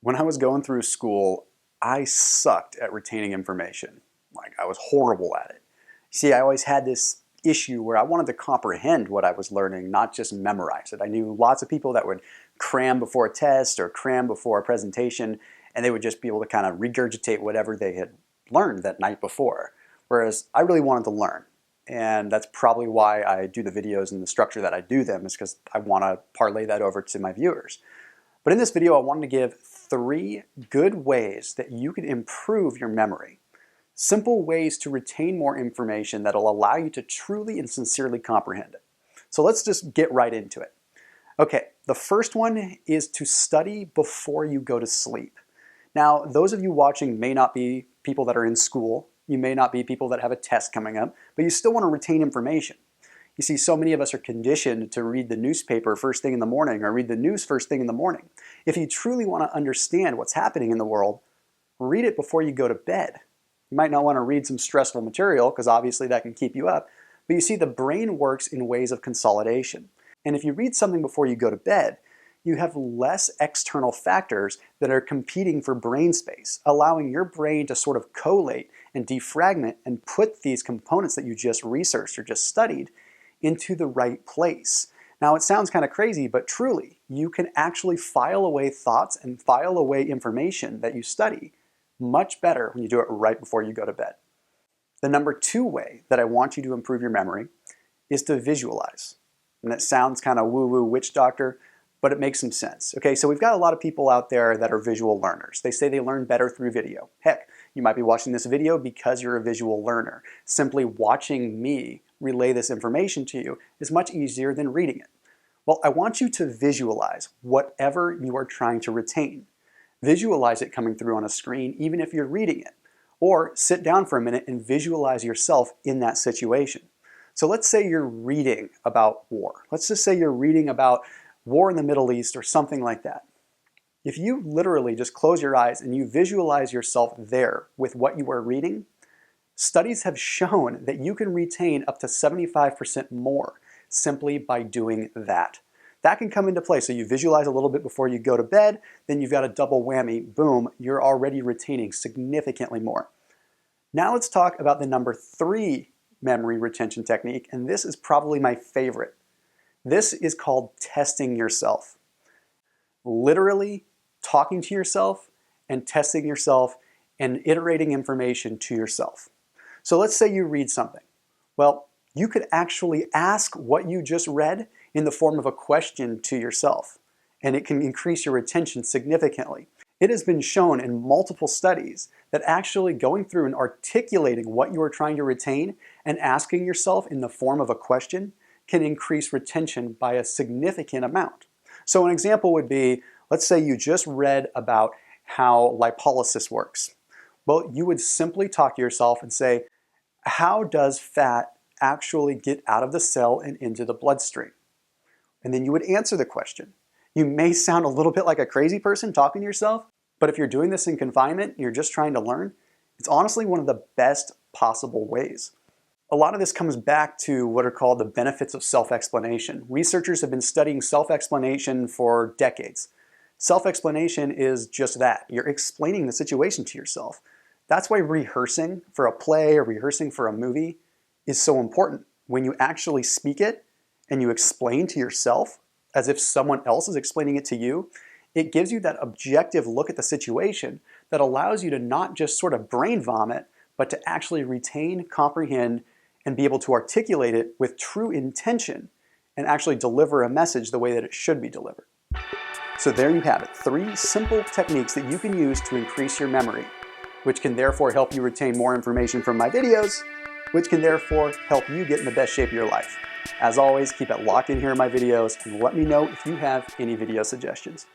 When I was going through school, I sucked at retaining information. Like, I was horrible at it. See, I always had this issue where I wanted to comprehend what I was learning, not just memorize it. I knew lots of people that would cram before a test or cram before a presentation, and they would just be able to kind of regurgitate whatever they had learned that night before. Whereas I really wanted to learn. And that's probably why I do the videos in the structure that I do them, is because I want to parlay that over to my viewers. But in this video, I wanted to give 3 good ways that you can improve your memory. Simple ways to retain more information that'll allow you to truly and sincerely comprehend it. So let's just get right into it. Okay, the first one is to study before you go to sleep. Now, those of you watching may not be people that are in school. You may not be people that have a test coming up, but you still want to retain information. You see, so many of us are conditioned to read the newspaper first thing in the morning or read the news first thing in the morning. If you truly want to understand what's happening in the world, read it before you go to bed. You might not want to read some stressful material because obviously that can keep you up, but you see, the brain works in ways of consolidation. And if you read something before you go to bed, you have less external factors that are competing for brain space, allowing your brain to sort of collate and defragment and put these components that you just researched or just studied into the right place. Now, it sounds kind of crazy, but truly, you can actually file away thoughts and file away information that you study much better when you do it right before you go to bed. The number 2 way that I want you to improve your memory is to visualize. And it sounds kind of woo-woo witch doctor, but it makes some sense. Okay, so we've got a lot of people out there that are visual learners. They say they learn better through video. Heck, you might be watching this video because you're a visual learner. Simply watching me relay this information to you is much easier than reading it. Well, I want you to visualize whatever you are trying to retain. Visualize it coming through on a screen, even if you're reading it. Or sit down for a minute and visualize yourself in that situation. So let's say you're reading about war. Let's just say you're reading about war in the Middle East or something like that. If you literally just close your eyes and you visualize yourself there with what you are reading, studies have shown that you can retain up to 75% more simply by doing that. That can come into play. So you visualize a little bit before you go to bed, then you've got a double whammy. Boom, you're already retaining significantly more. Now let's talk about the number 3 memory retention technique, and this is probably my favorite. This is called testing yourself. Literally talking to yourself and testing yourself and iterating information to yourself. So let's say you read something. Well, you could actually ask what you just read in the form of a question to yourself, and it can increase your retention significantly. It has been shown in multiple studies that actually going through and articulating what you are trying to retain and asking yourself in the form of a question can increase retention by a significant amount. So an example would be, let's say you just read about how lipolysis works. Well, you would simply talk to yourself and say, how does fat actually get out of the cell and into the bloodstream? And then you would answer the question. You may sound a little bit like a crazy person talking to yourself, but if you're doing this in confinement and you're just trying to learn, it's honestly one of the best possible ways. A lot of this comes back to what are called the benefits of self-explanation. Researchers have been studying self-explanation for decades. Self-explanation is just that. You're explaining the situation to yourself. That's why rehearsing for a play or rehearsing for a movie is so important. When you actually speak it and you explain to yourself as if someone else is explaining it to you, it gives you that objective look at the situation that allows you to not just sort of brain vomit, but to actually retain, comprehend, and be able to articulate it with true intention and actually deliver a message the way that it should be delivered. So there you have it, 3 simple techniques that you can use to increase your memory, which can therefore help you retain more information from my videos, which can therefore help you get in the best shape of your life. As always, keep it locked in here in my videos and let me know if you have any video suggestions.